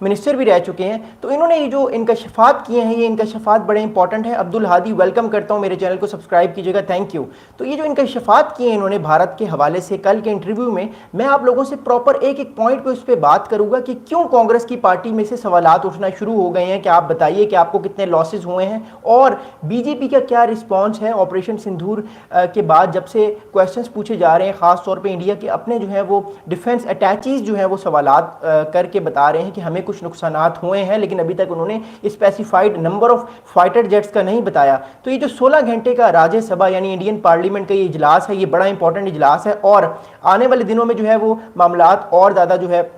Minister भी रह चुके हैं। तो इन्होंने ये जो इंकशाफात किए हैं, ये इंकशाफात बड़े इंपॉर्टेंट है। अब्दुल हादी, वेलकम करता हूँ, मेरे चैनल को सब्सक्राइब कीजिएगा, थैंक यू। तो ये जो इंकशाफात किए इन्होंने भारत के हवाले से, कल के इंटरव्यू में मैं आप लोगों से प्रॉपर एक एक पॉइंट पे उस पर बात करूंगा कि क्यों कांग्रेस की पार्टी में से सवालात उठना शुरू हो गए हैं। कि आप बताइए कि आपको कितने लॉसेज हुए हैं और बीजेपी का क्या रिस्पांस है ऑपरेशन सिंदूर के बाद, जब से क्वेश्चंस पूछे जा रहे हैं, खास तौर पे इंडिया के अपने जो है वो डिफेंस अटैचीज जो है वो सवालात करके बता रहे हैं कि हमें कुछ नुकसानात हुए हैं, लेकिन अभी तक उन्होंने specified number of fighter jets का नहीं बताया। तो ये जो 16 घंटे का राज्यसभा यानी इंडियन पार्लियामेंट का ये इजलास है, ये बड़ा इंपॉर्टेंट इजलास है और आने वाले दिनों में जो है वो मामलात और ज़्यादा जो है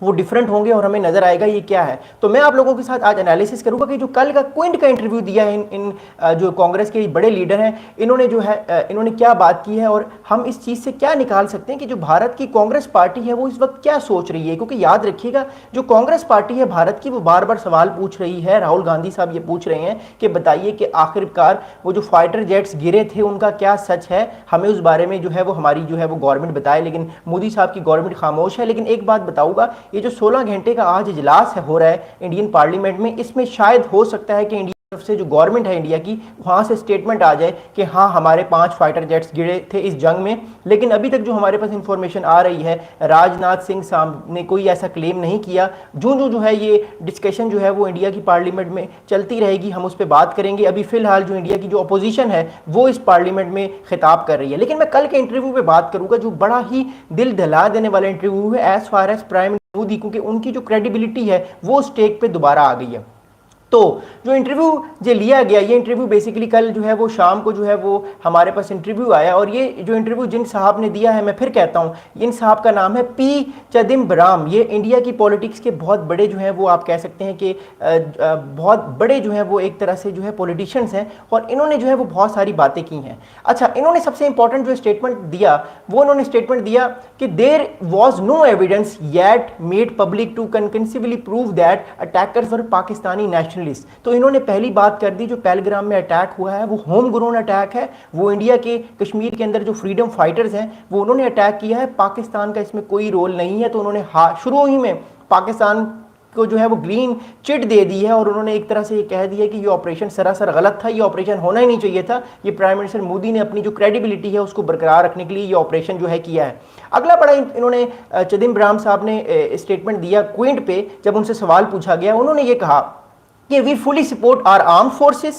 वो डिफरेंट होंगे और हमें नजर आएगा ये क्या है। तो मैं आप लोगों के साथ आज एनालिसिस करूंगा कि जो कल का क्विंट का इंटरव्यू दिया है इन जो कांग्रेस के बड़े लीडर हैं, इन्होंने जो है इन्होंने क्या बात की है और हम इस चीज़ से क्या निकाल सकते हैं कि जो भारत की कांग्रेस पार्टी है वो इस वक्त क्या सोच रही है। क्योंकि याद रखिएगा, जो कांग्रेस पार्टी है भारत की, वो बार बार सवाल पूछ रही है। राहुल गांधी साहब ये पूछ रहे हैं कि बताइए कि आखिरकार वो जो फाइटर जेट्स गिरे थे उनका क्या सच है, हमें उस बारे में जो है वो हमारी जो है वो गवर्नमेंट बताए। लेकिन मोदी साहब की गवर्नमेंट खामोश है। लेकिन एक बात बताऊंगा, ये जो 16 घंटे का आज इजलास हो रहा है इंडियन पार्लियामेंट में, इसमें शायद हो सकता है कि इंडिया तरफ से जो गवर्नमेंट है इंडिया की, वहां से स्टेटमेंट आ जाए कि हाँ हमारे 5 फाइटर जेट्स गिरे थे इस जंग में। लेकिन अभी तक जो हमारे पास इंफॉर्मेशन आ रही है, राजनाथ सिंह साहब ने कोई ऐसा क्लेम नहीं किया। जो है ये डिस्कशन जो है वो इंडिया की पार्लियामेंट में चलती रहेगी, हम उस पर बात करेंगे। अभी फिलहाल जो इंडिया की जो अपोजिशन है वो इस पार्लियामेंट में खिताब कर रही है। लेकिन मैं कल के इंटरव्यू पे बात करूंगा जो बड़ा ही दिल दहला देने वाला इंटरव्यू है as far as prime Modi, क्योंकि उनकी जो क्रेडिबिलिटी है वो स्टेक पे दोबारा आ गई है। तो जो इंटरव्यू जो लिया गया, ये इंटरव्यू बेसिकली कल जो है वो शाम को जो है वो हमारे पास इंटरव्यू आया और ये जो इंटरव्यू जिन साहब ने दिया है, मैं फिर कहता हूँ, इन साहब का नाम है पी चिदम्बरम। ये इंडिया की पॉलिटिक्स के बहुत बड़े जो है वो आप कह सकते हैं कि बहुत बड़े जो है वो एक तरह से जो है पॉलिटिशियंस हैं और इन्होंने जो है वो बहुत सारी बातें की हैं। अच्छा, इन्होंने सबसे इंपॉर्टेंट जो स्टेटमेंट दिया वो इन्होंने स्टेटमेंट दिया कि there was no evidence yet made public to conclusively prove that attackers were Pakistani national. तो इन्होंने पहली बात कर दी, जो पहलगाम में अटैक हुआ है वो होम ग्रोन अटैक है। वो इंडिया के कश्मीर के अंदर जो फ्रीडम फाइटर्स हैं वो उन्होंने अटैक किया है, पाकिस्तान का इसमें कोई रोल नहीं है। तो उन्होंने शुरू ही में पाकिस्तान को जो है वो ग्रीन चिट दे दी है और उन्होंने एक तरह से ये कह दिया कि ये ऑपरेशन सरासर गलत था, ये ऑपरेशन होना ही नहीं चाहिए था। ये प्राइम मिनिस्टर मोदी ने अपनी जो क्रेडिबिलिटी है उसको बरकरार रखने के लिए ये ऑपरेशन जो है किया है। अगला बड़ा इन्होंने चिदम्बरम साहब ने स्टेटमेंट दिया क्विंट पे, जब उनसे सवाल पूछा गया उन्होंने ये कहा कि we fully support our armed forces.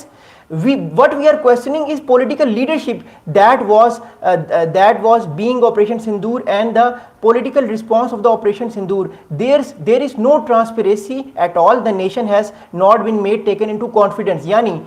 What we are questioning is political leadership that was being Operation Sindoor and the political response of the Operation Sindoor. There is no transparency at all. The nation has not been made taken into confidence. यानी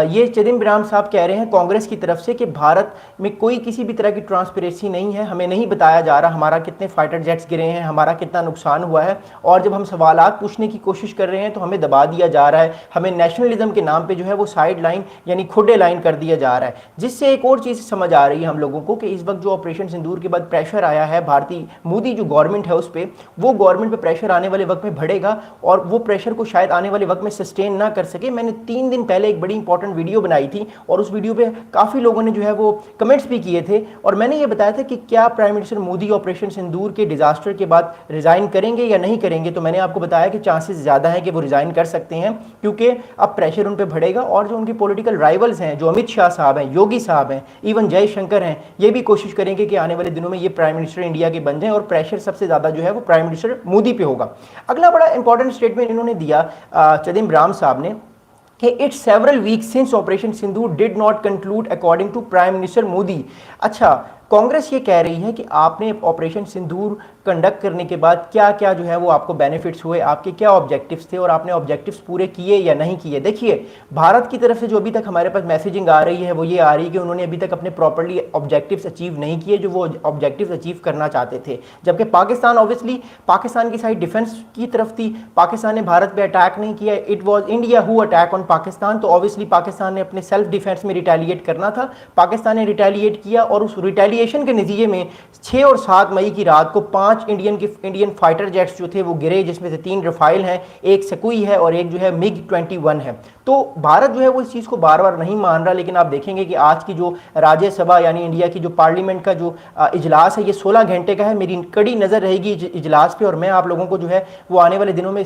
ये चिदम्बरम साहब कह रहे हैं कांग्रेस की तरफ से कि भारत में कोई किसी भी तरह की ट्रांसपेरेंसी नहीं है, हमें नहीं बताया जा रहा हमारा कितने फाइटर जेट्स गिरे हैं, हमारा कितना नुकसान हुआ है, और जब हम सवालात पूछने की कोशिश कर रहे हैं तो हमें दबा दिया जा रहा है, हमें नेशनलिज्म के नाम पे जो है वो साइड लाइन यानी खुडे लाइन कर दिया जा रहा है। जिससे एक और चीज़ समझ आ रही है हम लोगों को कि इस वक्त जो ऑपरेशन सिंदूर के बाद प्रेशर आया है भारतीय मोदी जो गवर्नमेंट है उस पर, वो गवर्नमेंट पर प्रेशर आने वाले वक्त में बढ़ेगा और वो प्रेशर को शायद आने वाले वक्त में सस्टेन ना कर सके। मैंने 3 दिन पहले एक बड़ी इंपॉर्टेंट वीडियो बनाई थी और उस वीडियो पे काफ़ी लोगों ने जो है वो कमेंट्स भी किए थे और मैंने ये बताया था कि क्या प्राइम मिनिस्टर मोदी ऑपरेशन सिंदूर के डिजास्टर के बाद रिजाइन करेंगे या नहीं करेंगे। तो मैंने आपको बताया कि चांसेस ज़्यादा है कि वो रिजाइन कर सकते हैं, क्योंकि अब प्रेशर उन पर बढ़ेगा और जो उनके पॉलिटिकल राइवल्स हैं, जो अमित शाह साहब हैं, योगी साहब हैं, इवन जयशंकर हैं, ये भी कोशिश करेंगे कि आने वाले दिनों में ये प्राइम मिनिस्टर इंडिया के बन जाएं और प्रेशर सबसे ज़्यादा जो है वो प्राइम मिनिस्टर मोदी पे होगा। अगला बड़ा इंपॉर्टेंट स्टेटमेंट इन्होंने दिया चिदम्बरम साहब ने कि it's several weeks since operation Sindoor did not conclude according to prime minister Modi. अच्छा, कांग्रेस ये कह रही है कि आपने ऑपरेशन सिंदूर कंडक्ट करने के बाद क्या क्या जो है वो आपको बेनिफिट्स हुए, आपके क्या ऑब्जेक्टिव्स थे और आपने ऑब्जेक्टिव्स पूरे किए या नहीं किए। देखिए, भारत की तरफ से जो अभी तक हमारे पास मैसेजिंग आ रही है वो ये आ रही है कि उन्होंने अभी तक अपने प्रॉपर्ली ऑब्जेक्टिव्स अचीव नहीं किए जो वो ऑब्जेक्टिव्स अचीव करना चाहते थे। जबकि पाकिस्तान ऑब्वियसली पाकिस्तान की साइड डिफेंस की तरफ थी, पाकिस्तान ने भारत पर अटैक नहीं किया, it was India who attack on Pakistan. तो ऑब्वियसली पाकिस्तान ने अपने सेल्फ डिफेंस में रिटेलिएट करना था, पाकिस्तान ने रिटेलिएट किया और उस रिटेलिएशन के नतीजे में 6 और 7 मई की रात को 5 इंडियन फाइटर जेट्स जो थे वो गिरे, जिसमें से 3 रफाइल हैं, एक सकुई है और एक जो है MiG-21 है। तो भारत जो है वो इस चीज़ को बार बार नहीं मान रहा, लेकिन आप देखेंगे कि आज की जो राज्यसभा यानी इंडिया की जो पार्लियामेंट का जो इजलास है ये 16 घंटे का है। मेरी कड़ी नज़र रहेगी इजलास पे और मैं आप लोगों को जो है वो आने वाले दिनों में